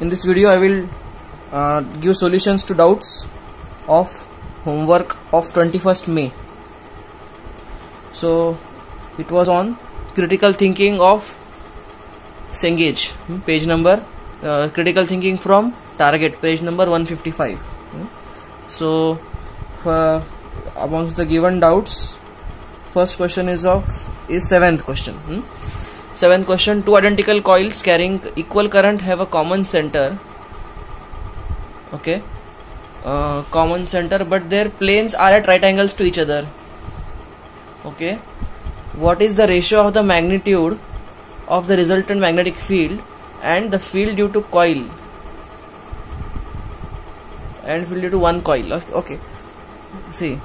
In this video I will give solutions to doubts of homework of 21st May. So it was on critical thinking of Cengage, page number critical thinking from target, page number 155. So amongst the given doubts, first question is seventh question. Seventh question: two identical coils carrying equal current have a common center. Okay, common center, but their planes are at right angles to each other. Okay, what is the ratio of the magnitude of the resultant magnetic field and the field due to coil and field due to one coil? Okay, see,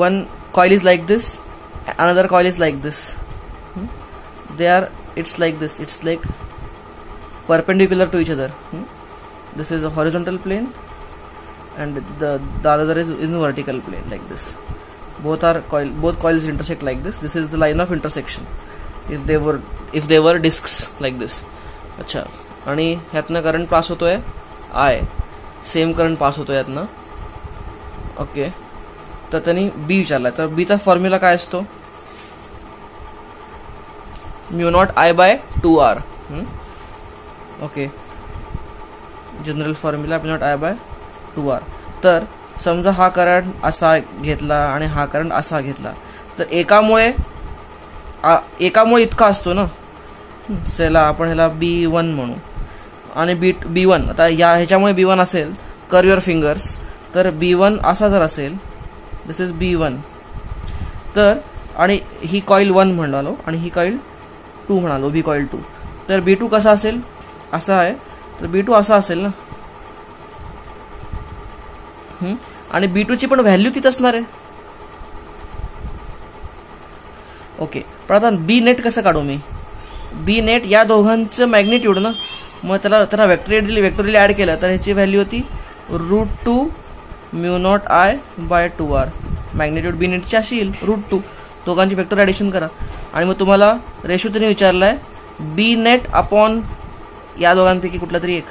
one coil is like this, another coil is like this. It's like this, it's like perpendicular to each other. This is a horizontal plane and the other is in vertical plane, like this. Both coils intersect like this. This is the line of intersection if they were discs like this. अच्छा, आणि ह्यातनं current pass होतोय I, same current pass होतोय ह्यातनं. Okay, तर त्यांनी बी विचारलाय, तर बी चा formula काय असतो? Mu not I by 2R. Okay, general formula mu not I by 2R. तर समजा हा करंट असा घेतला आणि हा करंट असा घेतला, तर एकामुळे इतका असतो ना. चला आपण ह्याला B1 म्हणू आणि B1. आता ह्याच्यामुळे B1 असेल, कर्व युअर फिंगर्स, तर B1 असा जर असेल, दिस इज B1, तर आणि ही कॉइल 1 म्हणालो आणि ही कॉइल 2 म्हणालो, बी कॉइल 2, तर B2 कसा असेल? असा आहे, तर B2 असा असेल ना. आणि B2 ची पण व्हॅल्यू तीच असणार आहे. ओके, पण आता बी नेट कसं काढू मी? बी नेट या दोघांचं मॅग्निट्यूड ना, मग त्याला वेक्टोरियली ऍड केलं तर ह्याची व्हॅल्यू होती √2 mu not I by 2R. Magnitude B नेटची अशी येईल √2. दोघांची वेक्टर ऍडिशन करा आणि मग तुम्हाला रेशो त्याने विचारलाय बी नेट अपॉन या दोघांपैकी कुठला तरी एक.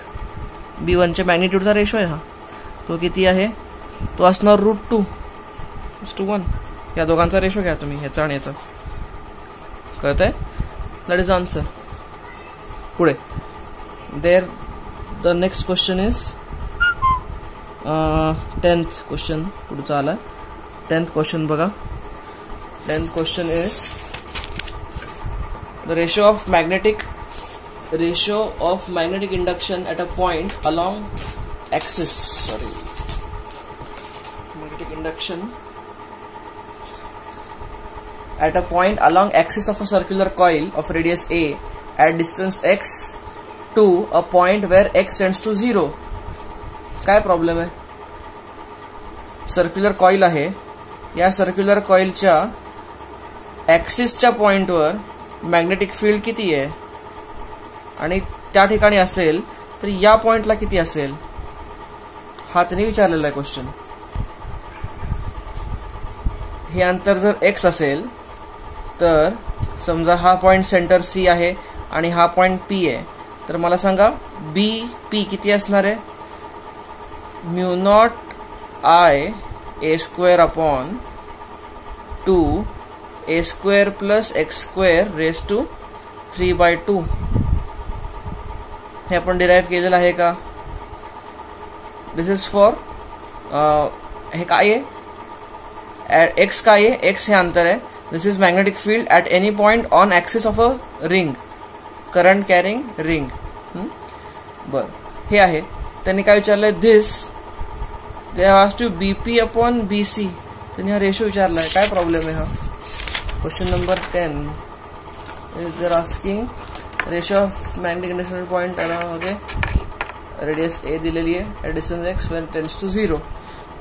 B1च्या मॅग्निट्यूडचा रेशो आहे हा, तो किती आहे? तो असणार √2:1. या दोघांचा रेशो घ्या तुम्ही, ह्याचा आणि ह्याचा. कळतंय? That is answer. पुढे the next question is 10th question. पुढचा आला 10th क्वेश्चन बघा. 10th question is the ratio of magnetic induction at a point along axis. Magnetic induction at a point along axis of a circular coil of radius a at distance x to a point where x tends to 0. काय problem आहे? Circular coil आहे, या circular कॉइलच्या ऍक्सिसच्या पॉइंटवर magnetic field किती आहे आणि त्या ठिकाणी असेल तर या पॉइंटला किती असेल, हा त्याने विचारलेला आहे क्वेश्चन. हे अंतर जर x असेल, तर समजा हा पॉइंट सेंटर C आहे आणि हा पॉइंट P आहे, तर मला सांगा BP किती असणार आहे? Mu not I A² upon 2A² plus x² raise to 3/2. हे आपण डिराइव्ह केलेलं आहे का? दिस इज फॉर हे काय आहे? x काय आहे? x हे अंतर आहे. This is magnetic field at any point on axis of a ring, current carrying ring. बर, हे आहे. त्यांनी काय विचारलंय? This they has to BP upon BC. त्यांनी हा रेशो विचारलाय. काय प्रॉब्लेम आहे हा? Question number 10 is there asking ratio of magnetic induction point. Okay, radius A दिलेली आहे at distance x when tends to 0,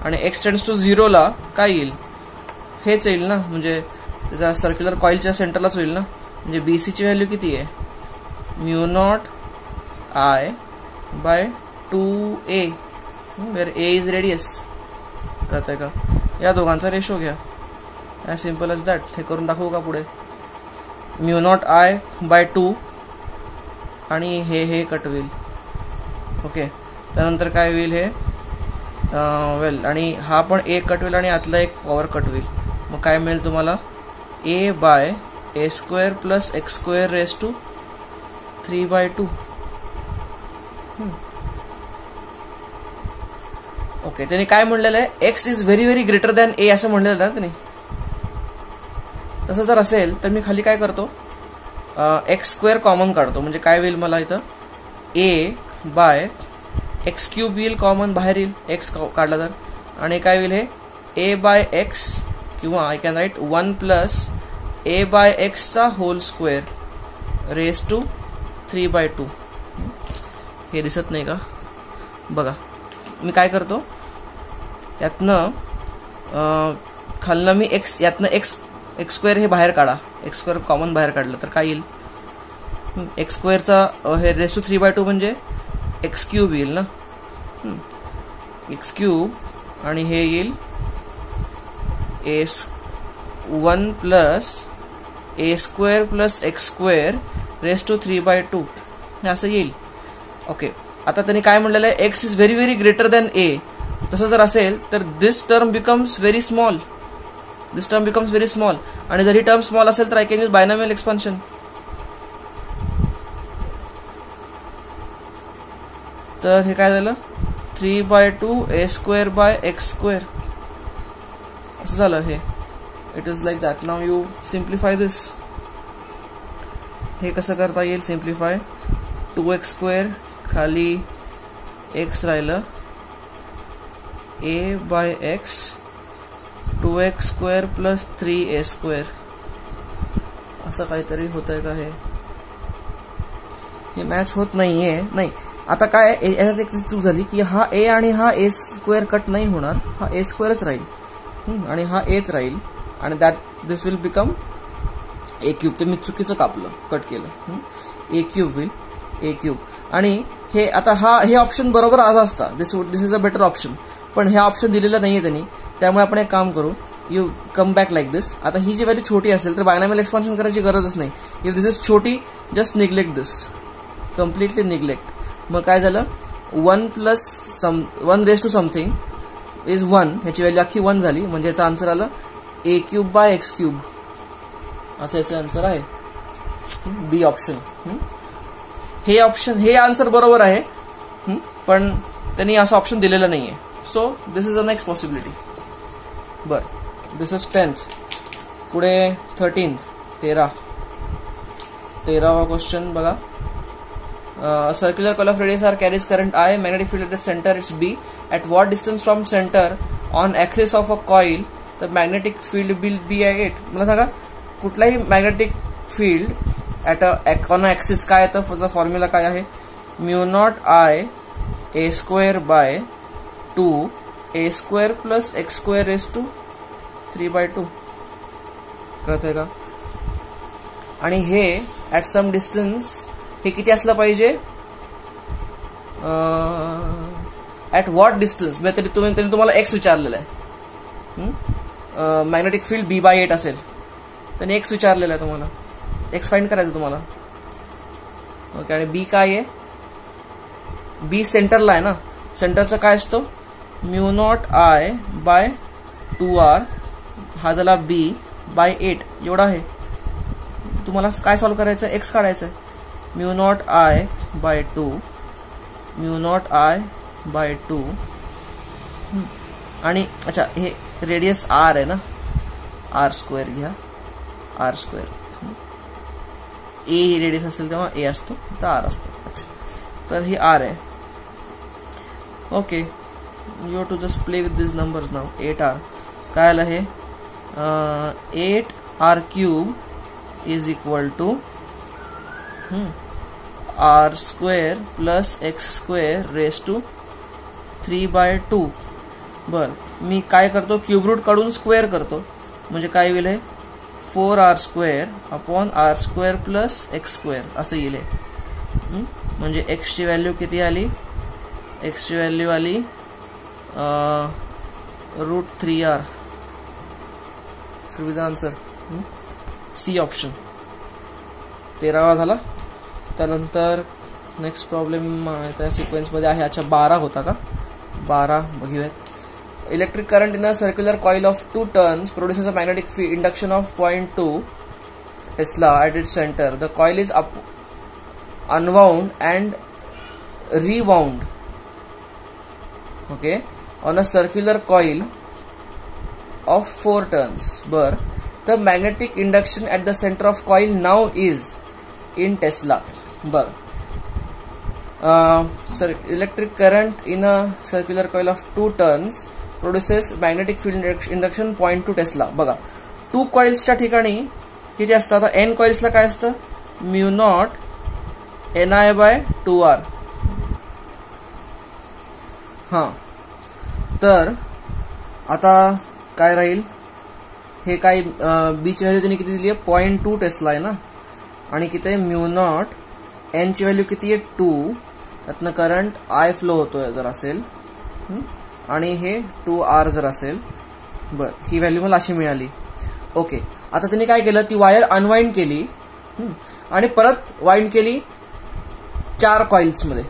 आणि x टेंड्स टू 0 ला काय येईल? हेच येईल ना, म्हणजे त्याचा सर्क्युलर कॉइलच्या सेंटरलाच होईल ना. म्हणजे BC ची व्हॅल्यू किती आहे? Mu not I by 2A, where A is radius. कळतंय का? या दोघांचा रेशो घ्या. As simple as that. हे करून दाखवू का पुढे? म्यू नॉट I बाय 2 आणि हे कट होईल. ओके, त्यानंतर काय होईल हे वेल, आणि हा पण ए कट होईल आणि आतला एक पॉवर कट होईल. मग काय मिळेल तुम्हाला? A by A square plus x square raise to 3/2. Okay, त्याने काय म्हणलेलं आहे? X is very very greater than A असं म्हणलेलं ना त्याने. तसं जर असेल तर मी खाली काय करतो? एक्स स्क्वेअर कॉमन काढतो. म्हणजे काय होईल मला इथं? ए बाय एक्स क्यूब येईल, कॉमन बाहेर येईल एक्स काढला तर. आणि काय होईल हे? ए बाय एक्स, किंवा I can write 1 plus a by एक्सचा होल स्क्वेअर रेस टू 3/2. हे दिसत नाही का? बघा, मी काय करतो, यातनं खालनं मी एक्स, यातनं एक्स स्क्वेअर हे बाहेर काढा. एक्स स्क्वेअर कॉमन बाहेर काढलं तर काय येईल? एक्स स्क्वेअरचा हे रेस टू 3/2 म्हणजे एक्स क्यूब येईल ना. एक्स क्यूब, आणि हे येईल 1 plus A square plus x square raise to 3/2 असं येईल. ओके, आता त्यांनी काय म्हणलेलं आहे? X is very very greater than A. तसं जर असेल तर this term becomes very small. This term becomes very small. आणि जर ही टर्म स्मॉल असेल तर I can use binomial expansion. तर हे काय झालं? 3/2 A square by X square असं झालं हे. It is like that. Now you simplify दिस. हे कसं करता येईल सिम्प्लिफाय? 2x स्क्वेअर, खाली एक्स राहिलं, A by X 2x square plus 3a square असं काहीतरी होत आहे का? हे मॅच होत नाहीये. नाही, आता काय याच्यात एक चूक झाली की हा ए आणि हा ए स्क्वेअर कट नाही होणार. हा ए स्क्वेअरच राहील आणि हा एच राहील, आणि that this will become a cube. ते मी चुकीचं कापलं, कट केलं. ए क्यूब होईल, ए क्यूब. आणि हे आता हे ऑप्शन बरोबर आज असता. दिस इज अ बेटर ऑप्शन. पण हे ऑप्शन दिलेलं नाहीये त्यांनी. त्यामुळे आपण एक काम करू, यू कम बॅक लाईक दिस. आता ही जी व्हॅल्यू छोटी असेल तर बायनॉमियल एक्सपान्शन करायची गरजच नाही. इफ दिस इज छोटी, just neglect this, completely neglect. मग काय झालं? 1 plus 1 raise to something is 1. ह्याची व्हॅल्यू अख्खी 1 झाली. म्हणजे याचा आन्सर आलं ए क्यूब बाय एक्स क्यूब असं याचं आन्सर आहे. बी ऑप्शन. हे ऑप्शन, हे आन्सर बरोबर आहे, पण त्यांनी असं ऑप्शन दिलेलं नाहीये. So this is a next possibility. बर, दिस इज 10th. पुढे 13th, 13वा क्वेश्चन बघा. Circular coil of radius R carries current I. Magnetic field at the center is B. At what distance from center on axis of a coil the magnetic field will be at 8? मला सांगा, कुठलाही magnetic field at on axis काय येतं? त्याचा formula काय आहे? μ0 I a square by 2 a square plus x square raise to 3/2. कळतंय का? आणि हे ॲट सम डिस्टन्स हे किती असलं पाहिजे? At what distance? त्यांनी तुम्हाला एक्स विचारलेलं आहे. मॅग्नेटिक फील्ड B/8 असेल, त्यांनी एक्स विचारलेलं आहे तुम्हाला. एक्स फाइंड करायचं तुम्हाला. ओके, आणि बी काय आहे? बी सेंटरला आहे ना. सेंटरचा काय असतो? μ0 I बाय 2R. हा झाला B/8 एवढा आहे. तुम्हाला काय सॉल्व्ह करायचं? एक्स काढायचं आहे. μ0 I बाय 2, μ0 I बाय 2. आणि अच्छा, हे रेडियस R आहे ना. R स्क्वेअर घ्या, R स्क्वेअर. ए रेडियस असेल तेव्हा ए असतो, तर आर असतो. अच्छा, तर ही R आहे. Okay, you have to just play with this numbers now. 8R काय आलं हे? 8R cube is equal to R square plus x square raise to 3/2. बर, मी काय करतो? क्यूब रूट काढून स्क्वेअर करतो. म्हणजे काय होईल हे? 4R square upon R square plus x square असं येईल. म्हणजे एक्स ची व्हॅल्यू किती आली? एक्स ची व्हॅल्यू आली √3R. Should be the answer. C option. 13वा झाला. त्यानंतर नेक्स्ट प्रॉब्लेम त्या सिक्वेन्समध्ये आहे. अच्छा 12 होता का? 12 बघूयात. Electric current in a circular coil of 2 turns produces a magnetic induction of 0.2 Tesla at its center. The coil is unwound and rewound, okay, on a circular coil of 4 turns. But the magnetic induction at the center of coil now is in Tesla. But electric current in a circular coil of 2 turns produces magnetic field induction 0.2 Tesla. बघा 2 कॉइल्सच्या ठिकाणी किती असतं? आता n कॉइल्सला काय असतं? Mu naught ni/2r. हां, तर आता काय राहील? हे काय बीची व्हॅल्यू त्यांनी किती दिली आहे? 0.2 टेस्ला आहे ना, आणि किती आहे? Mu not. n ची व्हॅल्यू किती आहे? 2. त्यातनं करंट I फ्लो होतोय जर असेल, आणि हे 2r जर असेल. बर, ही व्हॅल्यू मला अशी मिळाली. ओके, आता त्यांनी काय केलं? ती वायर अनवाइंड केली आणि परत वाइंड केली 4 कॉइल्समध्ये,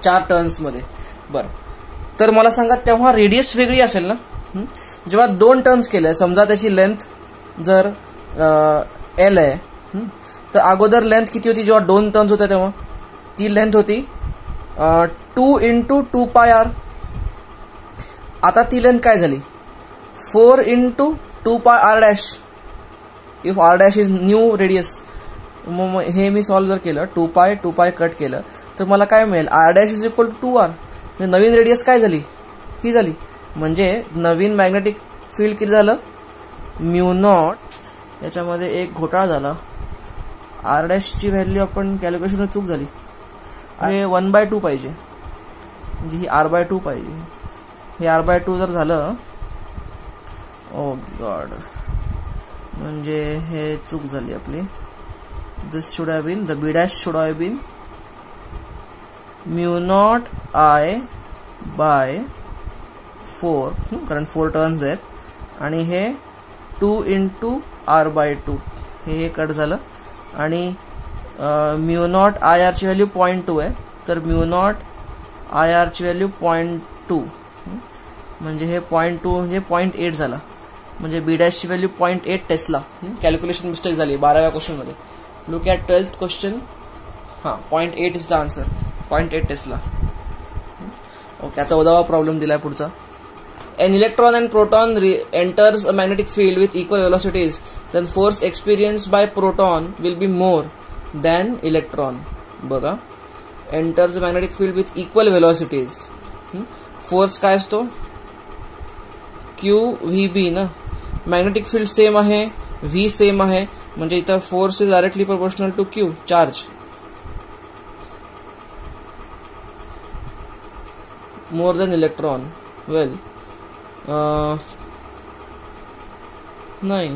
4 टर्न्समध्ये. बरं, तर मला सांगा तेव्हा रेडियस वेगळी असेल ना. जेव्हा 2 टर्न्स केले, समजा त्याची लेंथ जर L आहे, तर अगोदर लेंथ किती होती? जेव्हा 2 टर्न्स होत्या तेव्हा ती लेंथ होती 2 × 2πr. आता ती लेंथ काय झाली? 4 × 2πr'. If r' is new radius. हे मी सॉल्व्ह जर केलं, 2π कट केलं, तर मला काय मिळेल? r' is equal to 2r. म्हणजे नवीन रेडियस काय झाली? ही झाली. म्हणजे नवीन मॅग्नेटिक फील्ड किती झालं? Mu naught. याच्यामध्ये एक घोटाळा झाला. r' ची व्हॅल्यू आपण कॅल्क्युलेशन चूक झाली. आणि 1/2 पाहिजे, म्हणजे ही r/2 पाहिजे. हे r/2 जर झालं, ओ गॉड, म्हणजे हे चूक झाली आपली. This should have been, the b' should have been mu naught I/4, कारण 4 टर्न्स आहेत, आणि हे 2 × r/2. हे कट झालं, आणि म्यू नॉट IR ची व्हॅल्यू 0.2 आहे, तर म्यू नॉट IR ची व्हॅल्यू 0.2, म्हणजे हे 0.2 म्हणजे 0.8 झाला. म्हणजे b' ची व्हॅल्यू 0.8 टेस्ला. कॅल्क्युलेशन मिस्टेक झाली 12व्या क्वेश्चनमध्ये. Look at 12th question. हां, 0.8 is the answer. 0.8 tesla. Okay, याचा 14वा प्रॉब्लेम दिलाय पुढचा. An electron and proton enters a magnetic field with equal velocities, then force experienced by proton will be more than electron. बघा, enters a magnetic field with equal velocities. Force काय असतो? QVB ना. Magnetic field same आहे, V same आहे, म्हणजे इथं force is directly proportional to Q, charge. More than electron. Well, नाही,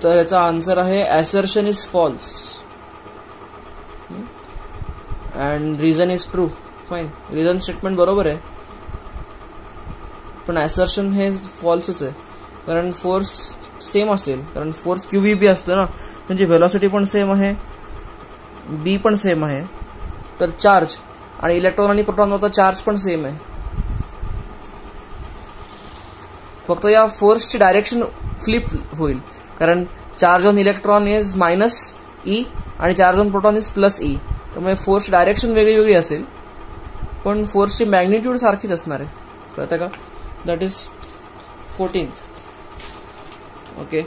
तर याचा आन्सर आहे assertion is false and reason is true. Fine, reason statement बरोबर आहे, पण असर्शन हे फॉल्सच आहे, कारण फोर्स सेम असेल, कारण फोर्स QVB असतो ना, म्हणजे व्हेलॉसिटी पण सेम आहे, B पण सेम आहे, तर चार्ज आणि इलेक्ट्रॉन आणि प्रोटॉनवरचा चार्ज पण सेम आहे. फक्त या फोर्सची डायरेक्शन फ्लिप होईल, कारण charge on electron is -E आणि charge on proton is +E. त्यामुळे फोर्स डायरेक्शन वेगळी वेगळी असेल, पण फोर्सची मॅग्निट्यूड सारखीच असणार आहे. कळतं का? That is 14th. ओके,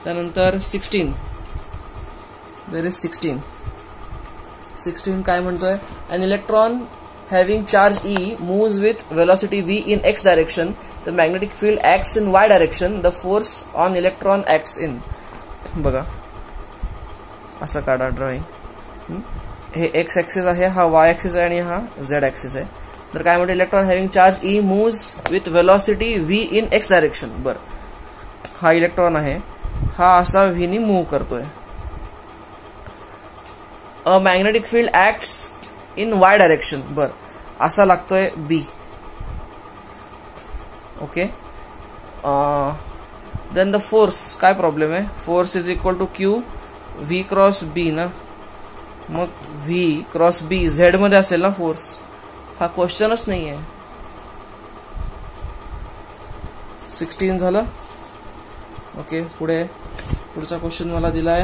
त्यानंतर 16. देयर इज 16 काय म्हणतोय? An electron having charge E moves with velocity V in x direction. The magnetic field acts in y direction. The force on electron acts in. बघा, असं काढा drawing. हे x axis आहे, हा y axis आहे, आणि हा z ॲक्सिस आहे. तर काय म्हणते? Electron having charge E moves with velocity V in x direction. बरं, हा इलेक्ट्रॉन आहे, हा असा V नी मूव्ह करतोय. A magnetic field acts in y direction. बर, असा लागतोय B. Okay, then the force, काय प्रॉब्लेम आहे? Force is equal to Q V cross B ना. मग व्ही क्रॉस बी झेड मध्ये असेल ना फोर्स, हा क्वेश्चनच नाहीये. 16 झालं. ओके, पुढचा क्वेश्चन मला दिलाय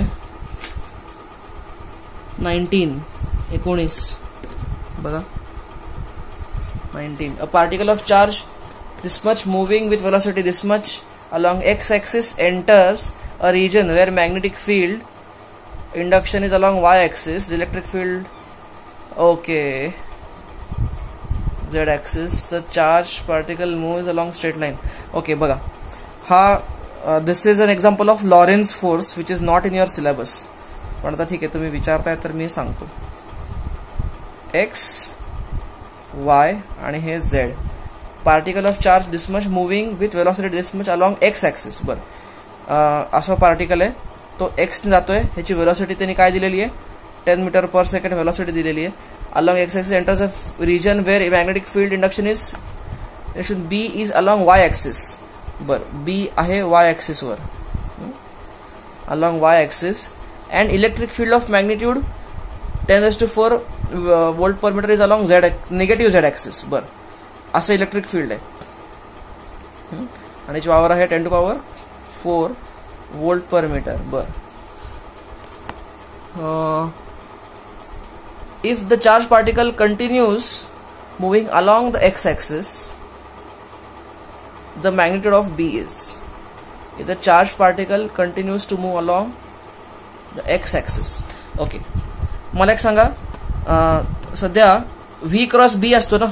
19 बघा. 19 a particle of charge this much moving with velocity this much along x axis enters a region where magnetic field induction is along y axis, the electric field okay z axis, the charged particle moves along straight line. Okay, बघा हा this is an example of Lorentz force which is not in your syllabus. पण आता ठीक आहे, तुम्ही विचारताय तर मी सांगतो. x y आणि हे z, particle of charge this much moving with velocity this much along x axis. बरं, असा पार्टिकल आहे, तो एक्स ने जातोय, ह्याची वेलॉसिटी त्यांनी काय दिलेली आहे, 10 मीटर पर सेकंड वेलॉसिटी दिलेली आहे. Along x axis enters a region where magnetic field induction is B is along y axis. बरं, बी आहे वाय ऍक्सिस वर, along y axis, and electric field of magnitude 10⁴ volt per metre is along z negative z axis. बरं, असं electric field आहे आणि याची power आहे 10⁴ volt per metre. बरं, if the charge particle continues moving along the x axis the magnitude of B is. If the charge particle continues to move along the x axis. Okay, मला एक सांगा, सध्या V cross बी असतो ना,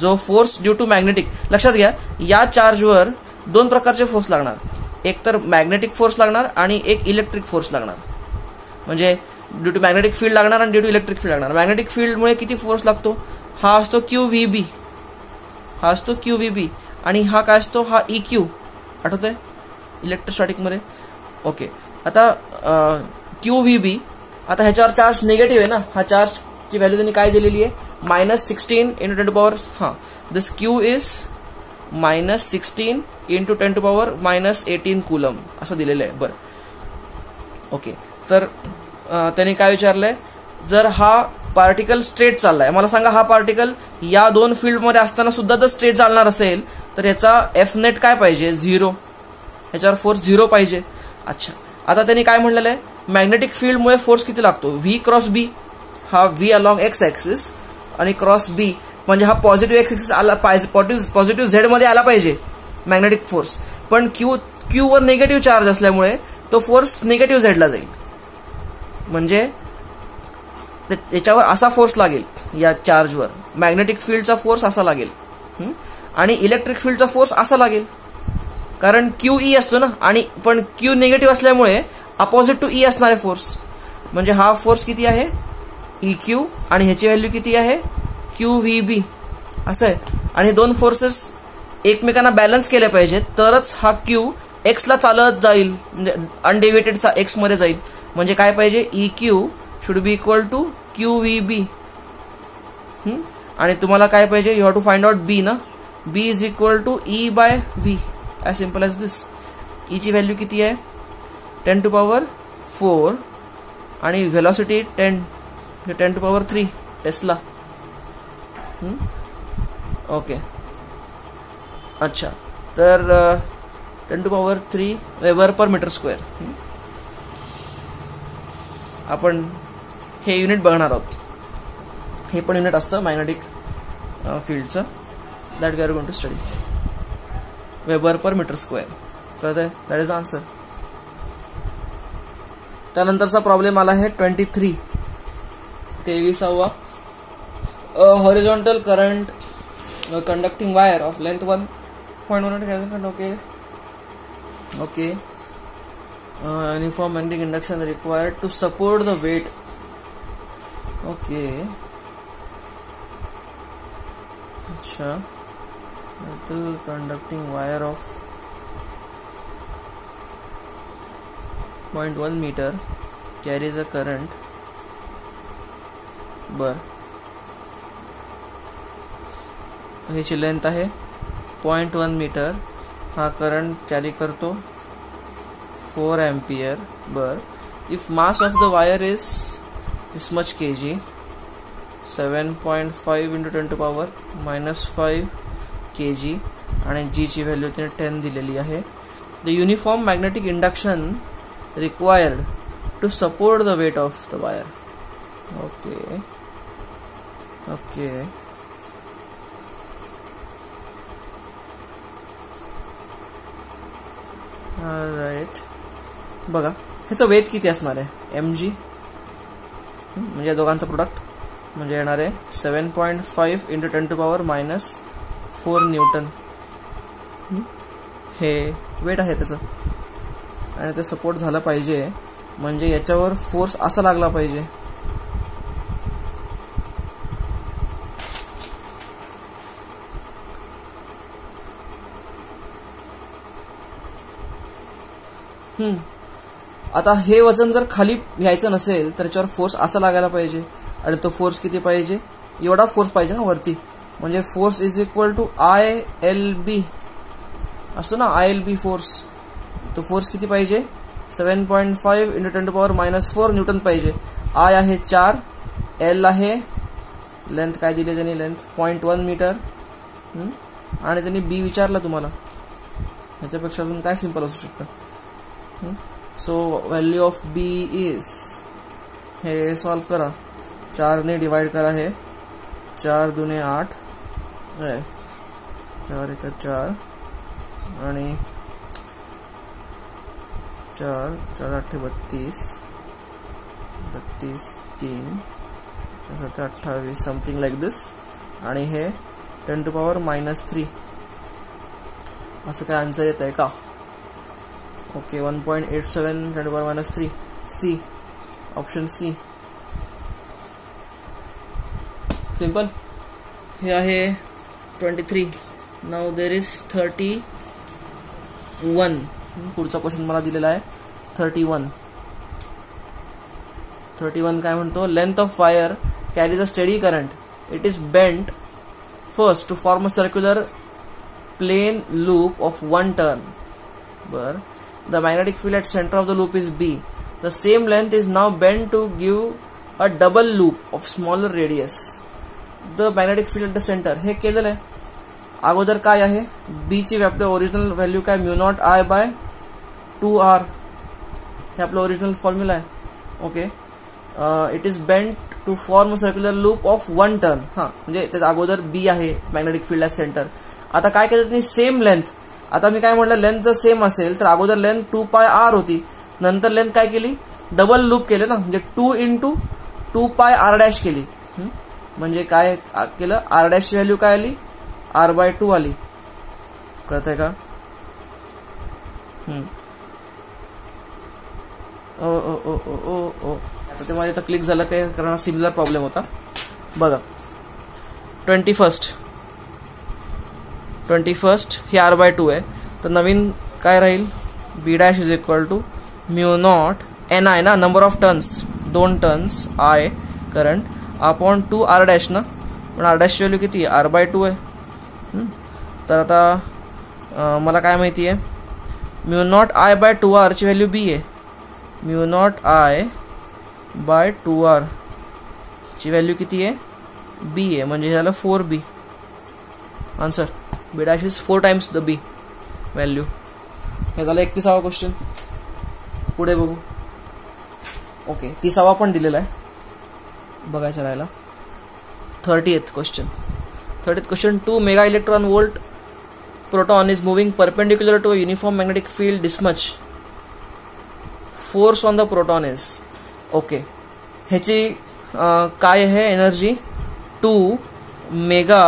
जो force due to magnetic, लक्षात घ्या या चार्जवर दोन प्रकारचे फोर्स लागणार, एक तर मॅग्नेटिक फोर्स लागणार आणि एक इलेक्ट्रिक फोर्स लागणार. म्हणजे ड्यू टू मॅग्नेटिक फील्ड लागणार आणि ड्यू टू इलेक्ट्रिक फील्ड लागणार. मॅग्नेटिक फील्डमुळे किती फोर्स लागतो, हा असतो QVB, हा असतो QVB, आणि हा काय असतो, हा EQ. आठवतंय इलेक्ट्रोस्टॅटिक मध्ये. ओके, आता QVB, आता ह्याच्यावर चार्ज निगेटिव्ह आहे ना, हा चार्जची व्हॅल्यू त्यांनी काय दिलेली आहे, -16 × 10⁻. दिस Q इज -16 × 10⁻−18 कूलम असं दिलेलं आहे. बरं, ओके, तर त्यांनी काय विचारलंय, जर हा पार्टिकल स्ट्रेट चाललाय, मला सांगा हा पार्टिकल या दोन फील्डमध्ये असताना सुद्धा जर स्ट्रेट चालणार असेल तर याचा एफ नेट काय पाहिजे, 0. ह्याच्यावर फोर्स 0 पाहिजे. अच्छा, आता त्यांनी काय म्हणलेलं आहे, मॅग्नेटिक फील्डमुळे फोर्स किती लागतो, व्ही क्रॉस बी, हा व्ही अलॉंग एक्स ऍक्सिस आणि क्रॉस बी, म्हणजे हा पॉझिटिव्ह एक्स ऍक्सिस आला पाहिजे, पॉझिटिव्ह झेड मध्ये आला पाहिजे मॅग्नेटिक फोर्स. पण क्यू वर निगेटिव्ह चार्ज असल्यामुळे तो फोर्स निगेटिव्ह झेडला जाईल. म्हणजे त्याच्यावर असा फोर्स लागेल, या चार्जवर मॅग्नेटिक फील्डचा फोर्स असा लागेल आणि इलेक्ट्रिक फील्डचा फोर्स असा लागेल, कारण QE असतो ना, आणि पण क्यू निगेटिव्ह असल्यामुळे अपोजिट टू E असणारे फोर्स. म्हणजे हा फोर्स किती आहे, EQ, आणि ह्याची व्हॅल्यू किती आहे, QVB असं आहे. आणि हे दोन फोर्सेस एकमेकांना बॅलन्स केले पाहिजेत, तरच हा क्यू एक्सला चालत जाईल, म्हणजे अनडेव्हिएटेडचा एक्स मध्ये जाईल. म्हणजे काय पाहिजे, EQ should be equal to QVB. आणि तुम्हाला काय पाहिजे, you have to find out B ना, B is equal to E/V, as simple as this. E ची व्हॅल्यू किती आहे, 10⁴, आणि व्हेलॉसिटी 10⁻³ टेस्ला. ओके, अच्छा, तर 10⁻³ वेबर पर मीटर स्क्वेअर. आपण हे युनिट बघणार आहोत. हे पण युनिट असतं मॅग्नेटिक फील्डचं, that we are going to study. Weber per metre square, कळतंय, दॅट इज आन्सर. त्यानंतरचा प्रॉब्लेम आला आहे 23, 23वा. Horizontal current conducting wire of length 1.1. ओके, uniform magnetic induction required to support the weight. Okay, अच्छा, the conducting wire of 0.1 meter carries a current. बर, ह्याची length आहे 0.1 मीटर, हा करंट कॅरी करतो 4 एम्पियर. बर, if mass of the wire is this much kg, 7.5 into 10 to power minus 5 kg आणि g ची value तिने 10 दिलेली आहे. The uniform magnetic induction required to support the weight of the wire. Okay okay right. बघा ह्याचं weight किती असणार आहे, mg म्हणजे या दोघांचं प्रोडक्ट म्हणजे येणार आहे 7.5 into 10 to power minus 4 newton. हे वेट आहे त्याचं आणि ते सपोर्ट झालं पाहिजे म्हणजे याच्यावर फोर्स असा लागला पाहिजे. आता हे वजन जर खाली घ्यायचं नसेल तर याच्यावर फोर्स असा लागायला पाहिजे आणि तो फोर्स किती पाहिजे, एवढा फोर्स पाहिजे ना वरती. म्हणजे force is equal to ILB असतो ना, ILB फोर्स. तो फोर्स किती पाहिजे 7.5 into 10 to power minus 4 newton पाहिजे. I आहे 4, L आहे लेंथ काय दिली त्यांनी, लेंथ 0.1 मीटर आणि त्यांनी B विचारला तुम्हाला. ह्याच्यापेक्षा अजून काय सिंपल असू शकतं. So value of B is, हे सॉल्व करा, 4 ने डिवाइड करा, हे 4 दुने 8 आहे, 4 एका 4 आणि 4 4 8 32 32 3 7 28 समथिंग लाईक दिस. आणि हे 10 टू पॉवर मायनस 3 असं काय आन्सर येत आहे का. Okay 1.87 10 to power minus 3 C, option C simple. हे आहे 23. Now there is 31. पुढचा क्वेश्चन मला दिलेला आहे 31. 31 काय म्हणतो, length of wire carries a steady current. It is bent first to form a circular plane loop of 1 turn. बर, the magnetic field at center of the loop is B. The same length is now bent to give a double loop of smaller radius. The magnetic field at the center. हे केलेलं आहे. अगोदर काय आहे, B ची आपल्या original value काय, mu not I by 2R. हे आपलं ओरिजिनल फॉर्म्युला आहे. Okay, it is bent to form circular loop of 1 turn. हा म्हणजे त्याच्या अगोदर B आहे मॅग्नेटिक फील्ड ॲट सेंटर. आता काय केलं त्यांनी, सेम लेंथ. आता मी काय म्हटलं, लेंथ जर सेम असेल तर अगोदर लेंथ 2πr होती, नंतर लेंथ काय केली, डबल लूप केले ना, म्हणजे 2 इंटू 2πr' केली. म्हणजे काय केलं, r' ची व्हॅल्यू काय आली, r/2 आली. कळतंय का. ओ ओ ओ ओ ओ ओ आता ते माझ्या क्लिक झालं काय, कारण सिमिलर प्रॉब्लेम होता. बघा 21 हे r/2 आहे, तर नवीन काय राहील, B' is equal to mu naught NI ना, number of turns, 2 turns I current upon 2r' ना, पण r' ची व्हॅल्यू किती आहे, r/2 आहे. तर आता मला काय माहिती आहे, mu not I by 2R ची व्हॅल्यू B आहे. Mu not I by 2R ची व्हॅल्यू किती आहे, B आहे, म्हणजे झालं 4B. Answer B' is 4 times the B value. हे झालं 31वा क्वेश्चन. पुढे बघू. ओके 30वा पण दिलेला आहे, बघायचं राहिला. 30th question. 2 mega electron volt proton is moving perpendicular to a uniform magnetic field this much. Force on the proton is. Okay, ह्याची काय आहे energy, 2 mega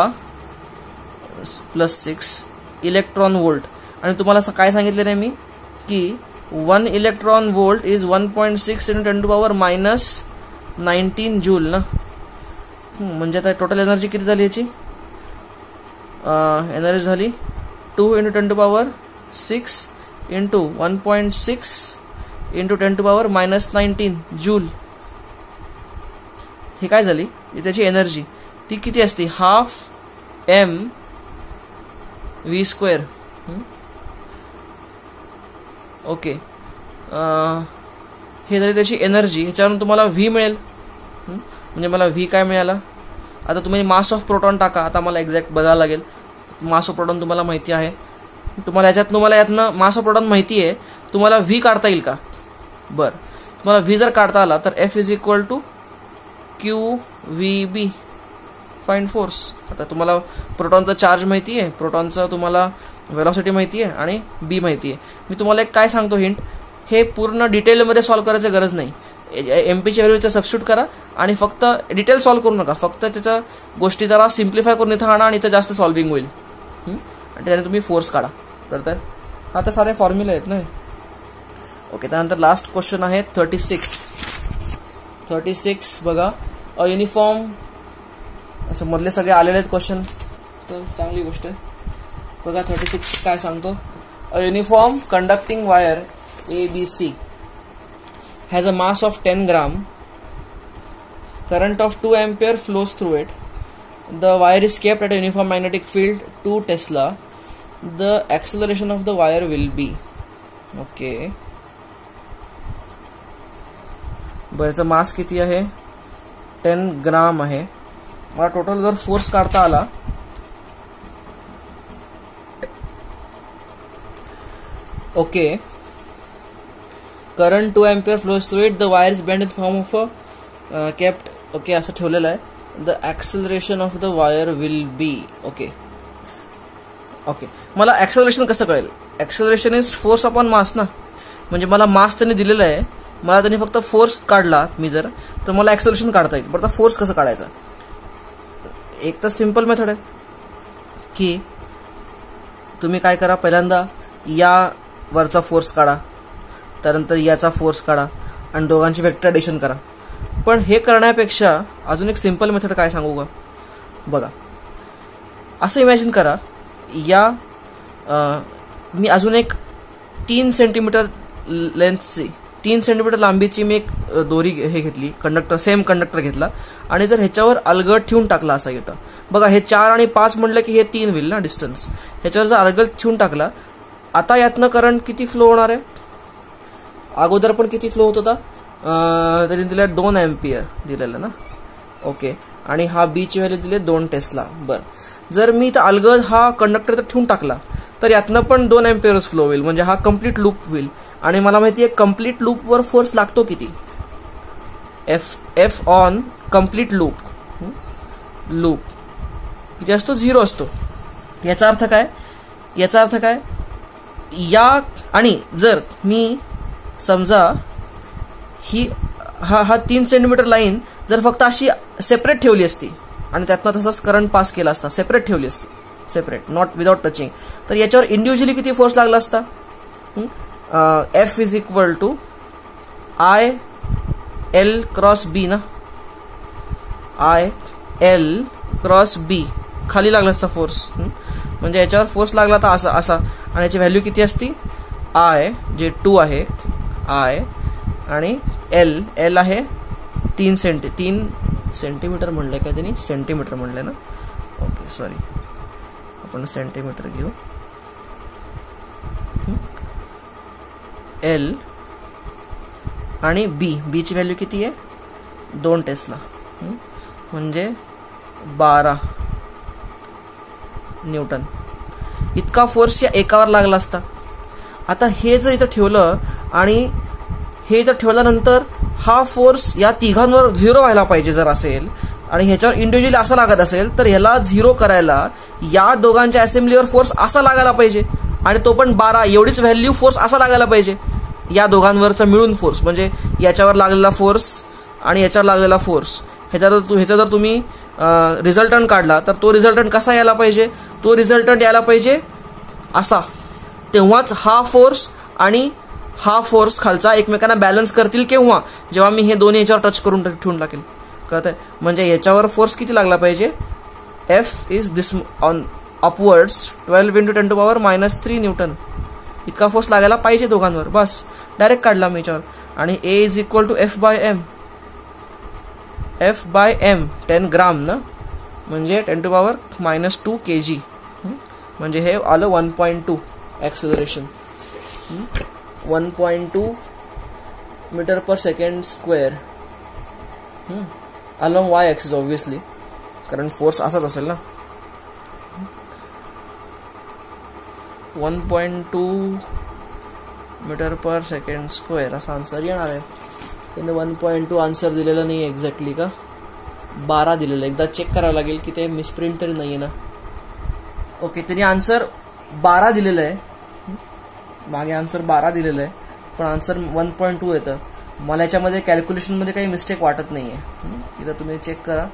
plus 6 electron volt. आणि तुम्हाला काय सांगितलं रे मी की 1 electron volt is 1.6 into 10 to power minus 19 joule ना. म्हणजे आता टोटल एनर्जी किती झाली याची, एनर्जी झाली 2 into 10 to power 6 into 1.6 into 10 to power minus 19 joule. ही काय झाली, त्याची एनर्जी ती किती असते, हाफ mv². ओके हे झाली त्याची एनर्जी. ह्याच्यावरून तुम्हाला व्ही मिळेल. म्हणजे मला व्ही काय मिळाला. आता तुम्ही मास ऑफ प्रोटॉन टाका. आता मला एक्झॅक्ट बघायला लागेल. मास ऑफ प्रोटॉन तुम्हाला माहिती आहे. तुम्हाला यातनं मास ऑफ प्रोटॉन माहिती आहे. तुम्हाला व्ही काढता येईल का. बरं, तुम्हाला व्ही जर काढता आला तर F is equal to Q V B find force. आता तुम्हाला प्रोटॉनचा चार्ज माहिती आहे, प्रोटॉनचा तुम्हाला वेलॉसिटी माहिती आहे आणि बी माहिती आहे. मी तुम्हाला एक काय सांगतो हिंट, हे पूर्ण डिटेलमध्ये सॉल्व्ह करायची गरज नाही. एमपीची व्हॅल्यू इथं सबस्टिट्यूट करा आणि फक्त डिटेल सॉल्व्ह करू नका. फक्त त्याच्या गोष्टी जरा सिम्प्लिफाय करून इथं आणा आणि इथं जास्त सॉल्विंग होईल आणि त्याने तुम्ही फोर्स काढा. तर आता सारे फॉर्म्युले आहेत ना. ओके, त्यानंतर लास्ट क्वेश्चन आहे 36 बघा. अ युनिफॉर्म, अच्छा मधले सगळे आलेले आहेत क्वेश्चन, तर चांगली गोष्ट आहे. बघा 36 काय सांगतो. A uniform conducting wire ABC has a mass of 10 gram. Current of 2 ampere flows through it. The wire is kept at a uniform magnetic field 2 Tesla. The acceleration of the wire will be. Okay. बरं, मास किती आहे. 10 ग्राम आहे. मला total जर force काढता आला, okay, current 2 ampere flows through it. The wire is bend in form of a kept. Okay, असं ठेवलेलं आहे. The acceleration of the wire will be. Okay, मला ऍक्सेलरेशन कसं कळेल. Acceleration is force upon mass ना. म्हणजे मला मास त्यांनी दिलेलं आहे, मला त्यांनी फक्त फोर्स काढला मी जर, तर मला ऍक्सेलरेशन काढता येईल. बरं, फोर्स कसं काढायचा. एक तर सिंपल मेथड आहे की तुम्ही काय करा, पहिल्यांदा या वरचा फोर्स काढा, त्यानंतर याचा फोर्स काढा आणि दोघांची वेक्टर एडिशन करा. पण हे करण्यापेक्षा अजून एक सिंपल मेथड काय सांगू का. बघा, असं इमॅजिन करा, या मी अजून एक 3 सेंटीमीटर लेंथची, 3 सेंटीमीटर लांबीची मी एक दोरी हे घेतली, कंडक्टर, सेम कंडक्टर घेतला आणि जर ह्याच्यावर अलगद ठेवून टाकला असा येतं. बघा, हे 4 आणि 5 म्हटलं की हे 3 होईल ना डिस्टन्स. ह्याच्यावर जर अलगद ठेवून टाकला, आता यातनं करंट किती फ्लो होणार आहे. अगोदर पण किती फ्लो होत होता, तरी दिल्या 2 एम्पियर दिलेलं ना. ओके, आणि हा बीची व्हॅल्यू दिली 2 टेस्ला. बरं, जर मी इथं अलगद हा कंडक्टर ठेवून टाकला तर यातनं पण 2 एम्पियरच फ्लो होईल. म्हणजे हा कम्प्लीट लूप होईल. आणि मला माहिती आहे कम्प्लीट लूपवर फोर्स लागतो किती. एफ ऑन कम्प्लीट लूप किती असतो, 0 असतो. याचा अर्थ काय, या आणि जर मी समजा ही हा 3 सेंटीमीटर लाईन जर फक्त अशी सेपरेट ठेवली असती आणि त्यातनं तसाच करंट पास केला असता, सेपरेट ठेवली असती, सेपरेट, नॉट विदाउट टचिंग, तर याच्यावर इंडिव्हिज्युअली किती फोर्स लागला असता. F is equal to I L cross B ना. आय एल क्रॉस बी खाली लागला असता फोर्स. म्हणजे याच्यावर फोर्स लागला तर असा आणि याची व्हॅल्यू किती असती, आय जे 2 आहे, आय आणि एल आहे 3 सेंटीमीटर म्हणलंय का त्यांनी, सेंटीमीटर म्हणलंय ना. ओके, सॉरी, आपण सेंटीमीटर घेऊ. एल आणि बीची व्हॅल्यू किती आहे, 2 टेस्ला, म्हणजे 12 न्यूटन इतका फोर्स या एकावर लागला असता. आता हे जर इथं ठेवलं आणि हे इथं ठेवल्यानंतर हा फोर्स या तिघांवर 0 व्हायला पाहिजे जर असेल आणि ह्याच्यावर इंडिव्हिज्युअली असा लागत असेल तर ह्याला 0 करायला या दोघांच्या असेंब्लीवर फोर्स असा लागायला पाहिजे आणि तो पण 12 एवढीच व्हॅल्यू फोर्स असा लागायला पाहिजे. या दोघांवरचा मिळून फोर्स म्हणजे याच्यावर लागलेला फोर्स आणि याच्यावर लागलेला फोर्स ह्याचा जर तुम्ही रिझल्टंट काढला तर तो रिझल्टंट कसा यायला पाहिजे, तो रिझल्टंट यायला पाहिजे असा. तेव्हाच हा फोर्स आणि हा फोर्स खालचा एकमेकांना बॅलन्स करतील. केव्हा, जेव्हा मी हे दोन्ही याच्यावर टच करून ठेवून टाकेल. कळतंय, म्हणजे याच्यावर फोर्स किती लागला पाहिजे, F is this on upwards 12 × 10⁻³ newton इतका फोर्स लागायला पाहिजे दोघांवर. बस डायरेक्ट काढला मी याच्यावर. आणि A is equal to F by M 10 gram ना, म्हणजे 10⁻² kg, म्हणजे हे आलं 1.2 acceleration. 1.2 metre per second square along Y axis obviously, कारण फोर्स असाच असेल ना. 1.2 मीटर पर सेकंड स्क्वेअर असा आन्सर येणार आहे. त्याने 1.2 आन्सर दिलेला नाही एक्झॅक्टली का, 12 दिलेलं. एकदा चेक करावं लागेल की ते मिसप्रिंट तरी नाही आहे ना. ओके, त्यांनी आन्सर 12 दिलेलं आहे, मागे आन्सर 12 दिलेलं आहे, पण आन्सर 1.2 येतं. मला याच्यामध्ये कॅल्क्युलेशनमध्ये काही मिस्टेक वाटत नाही आहे. इथं तुम्ही चेक करा,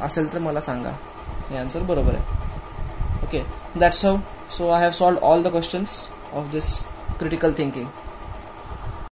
असेल तर मला सांगा. हे आन्सर बरोबर आहे. Okay, that's how. So I have solved all the questions of this critical thinking.